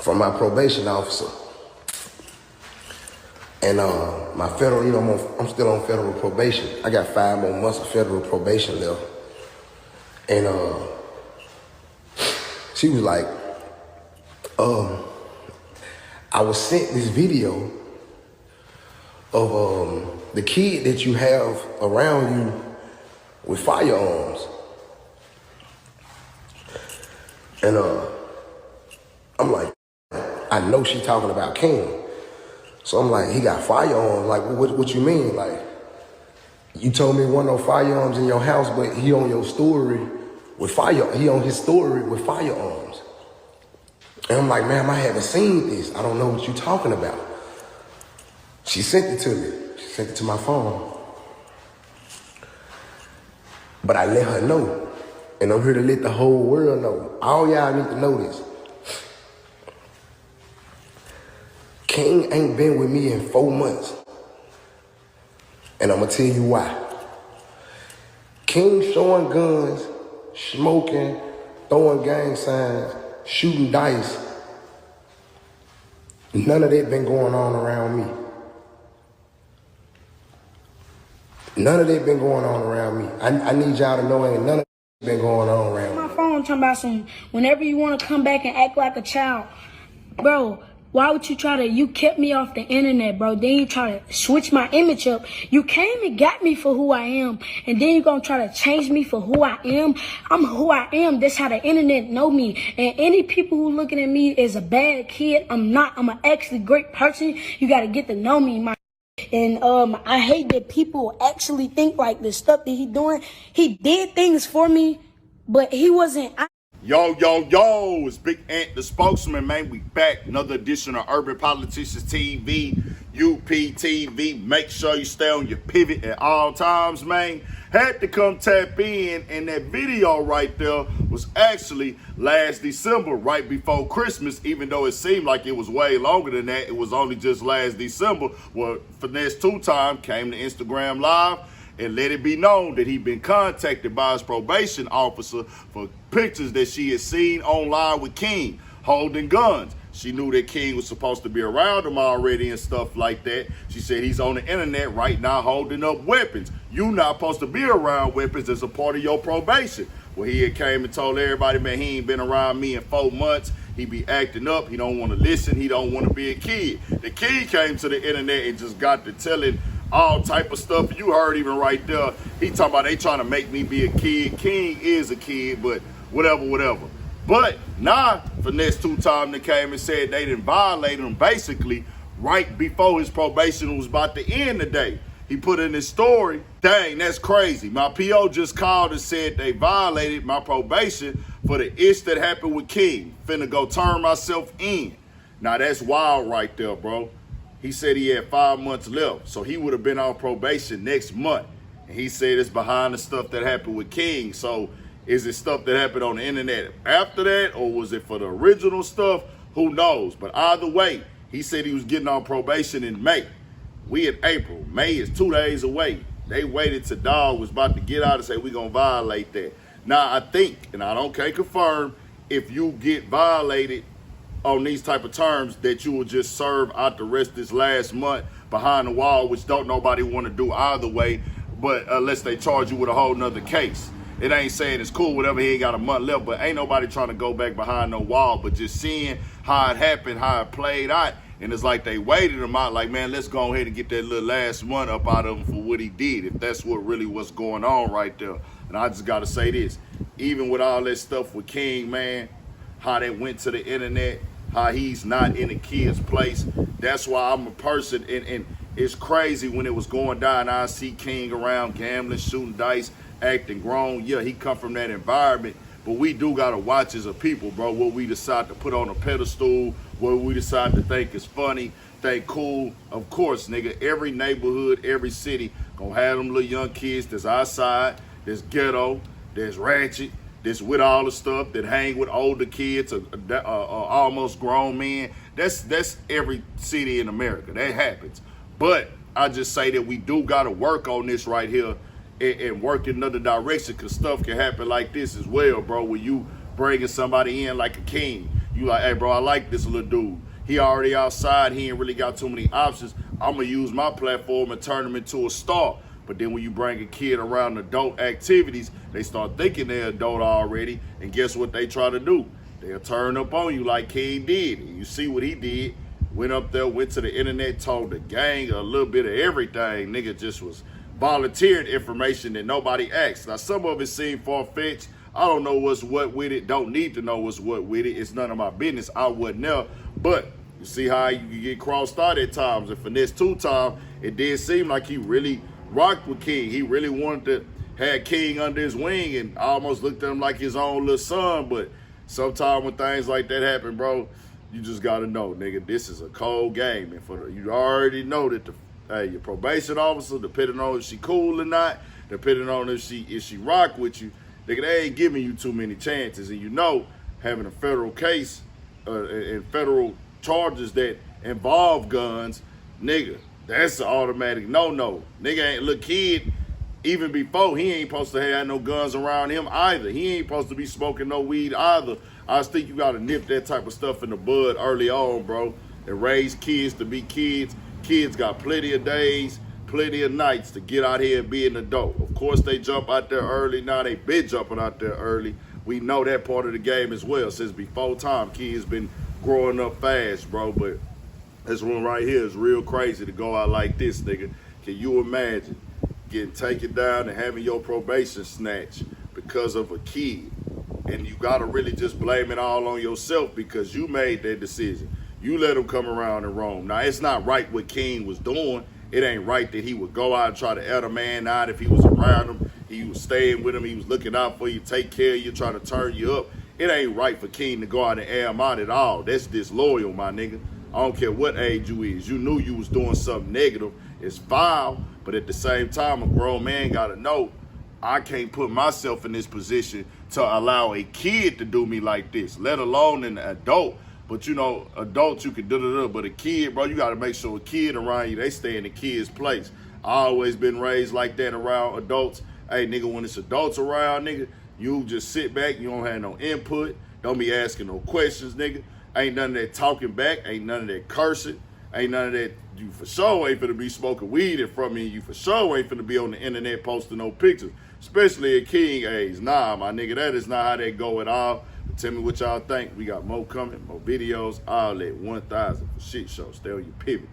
from my probation officer. And my federal, you know, I'm still on federal probation. I got 5 more months of federal probation left. And she was like, I was sent this video of the kid that you have around you with firearms. And I'm like, I know she talking about King. So I'm like, he got firearms. Like, what you mean? Like, you told me one of those firearms in your house, but he on your story with he on his story with firearms. And I'm like, ma'am, I haven't seen this. I don't know what you're talking about. She sent it to me. She sent it to my phone. But I let her know. And I'm here to let the whole world know. All y'all need to know this. King ain't been with me in 4 months. And I'm gonna tell you why. King showing guns, smoking, throwing gang signs, shooting dice. None of that been going on around me. None of that been going on around me. I need y'all to know ain't none of that been going on around me. My phone talking about some, whenever you want to come back and act like a child. Bro, why would you try to, you kept me off the internet, bro. Then you try to switch my image up. You came and got me for who I am. And then you're going to try to change me for who I am. I'm who I am. That's how the internet know me. And any people who looking at me as a bad kid, I'm not. I'm an actually great person. You got to get to know me, my. And I hate that people actually think like the stuff that he doing. He did things for me, but he wasn't. Yo, it's Big Ant, the spokesman, man. We back. Another edition of Urban Politicians TV, UPTV. Make sure you stay on your pivot at all times, man. Had to come tap in, and that video right there was actually last December, right before Christmas, even though it seemed like it was way longer than that. It was only just last December where Finesse2tymes came to Instagram Live and let it be known that he'd been contacted by his probation officer for pictures that she had seen online with King holding guns. She knew that King was supposed to be around him already and stuff like that. She said he's on the internet right now holding up weapons. You not supposed to be around weapons as a part of your probation. Well, he had came and told everybody, man, he ain't been around me in 4 months. He be acting up. He don't want to listen. He don't want to be a kid. The kid came to the internet and just got to telling all type of stuff. You heard even right there. He talking about they trying to make me be a kid. King is a kid, but whatever. But now Finesse2tymes that came and said they didn't violate him basically right before his probation was about to end today. He put in his story, dang, that's crazy. My PO just called and said they violated my probation for the ish that happened with King. Finna go turn myself in. Now that's wild right there, bro. He said he had 5 months left, so he would have been on probation next month. And he said it's behind the stuff that happened with King. So is it stuff that happened on the internet after that, or was it for the original stuff? Who knows? But either way, he said he was getting on probation in May. We in April. May is 2 days away. They waited till dog was about to get out and say we gonna violate that. Now I think, and I can't confirm, if you get violated on these type of terms, that you will just serve out the rest of this last month behind the wall, which don't nobody want to do either way, but unless they charge you with a whole nother case. It ain't saying it's cool, whatever, he ain't got a month left, but ain't nobody trying to go back behind no wall, but just seeing how it happened, how it played out, and it's like they waited him out, like, man, let's go ahead and get that little last month up out of him for what he did, if that's what really was going on right there. And I just got to say this, even with all that stuff with King, man, how they went to the internet, how he's not in a kid's place, that's why I'm a person, and it's crazy when it was going down, I see King around gambling, shooting dice, acting grown. Yeah, he come from that environment, but we do gotta watch as a people, bro, what we decide to put on a pedestal, what we decide to think is funny, think cool. Of course, nigga, every neighborhood, every city gonna have them little young kids that's outside, that's ghetto, that's ratchet, that's with all the stuff, that hang with older kids, almost grown men. That's every city in America. That happens. But I just say that we do gotta work on this right here and work in another direction, because stuff can happen like this as well, bro, where you bringing somebody in like a king. You like, hey, bro, I like this little dude. He already outside. He ain't really got too many options. I'm going to use my platform and turn him into a star. But then when you bring a kid around adult activities, they start thinking they're adult already. And guess what they try to do? They'll turn up on you like King did. And you see what he did. Went up there, went to the internet, told the gang a little bit of everything. Nigga just was volunteering information that nobody asked. Now, some of it seemed far-fetched. I don't know what's what with it. Don't need to know what's what with it. It's none of my business. I wasn't there. But you see how you can get crossed out at times. And Finesse2tymes, it did seem like he really rocked with King. He really wanted to have King under his wing and almost looked at him like his own little son. But sometimes when things like that happen, bro, you just got to know, nigga, this is a cold game. And you already know that your probation officer, depending on if she cool or not, depending on if she rock with you, nigga, they ain't giving you too many chances. And you know, having a federal case and federal charges that involve guns, nigga, that's an automatic no-no. Nigga ain't, look, kid, even before, he ain't supposed to have no guns around him either. He ain't supposed to be smoking no weed either. I just think you got to nip that type of stuff in the bud early on, bro, and raise kids to be kids. Kids got plenty of days, plenty of nights to get out here and be an adult. Of course, they jump out there early. Now they been jumping out there early. We know that part of the game as well. Since before time, kids been growing up fast, bro. But this one right here is real crazy to go out like this, nigga. Can you imagine getting taken down and having your probation snatched because of a kid? And you got to really just blame it all on yourself because you made that decision. You let him come around and roam. Now, it's not right what King was doing. It ain't right that he would go out and try to air a man out if he was around him. He was staying with him. He was looking out for you, take care of you, trying to turn you up. It ain't right for King to go out and air him out at all. That's disloyal, my nigga. I don't care what age you is. You knew you was doing something negative. It's foul, but at the same time, a grown man got to know I can't put myself in this position to allow a kid to do me like this, let alone an adult. But, you know, adults, you can do, but a kid, bro, you got to make sure a kid around you, they stay in the kid's place. I always been raised like that around adults. Hey, nigga, when it's adults around, nigga, you just sit back. You don't have no input. Don't be asking no questions, nigga. Ain't none of that talking back. Ain't none of that cursing. Ain't none of that. You for sure ain't finna be smoking weed in front of me. You for sure ain't finna be on the internet posting no pictures, especially at King age. Nah, my nigga, that is not how they go at all. But tell me what y'all think. We got more coming, more videos, all that 1,000 for shit show. Stay on your pivot.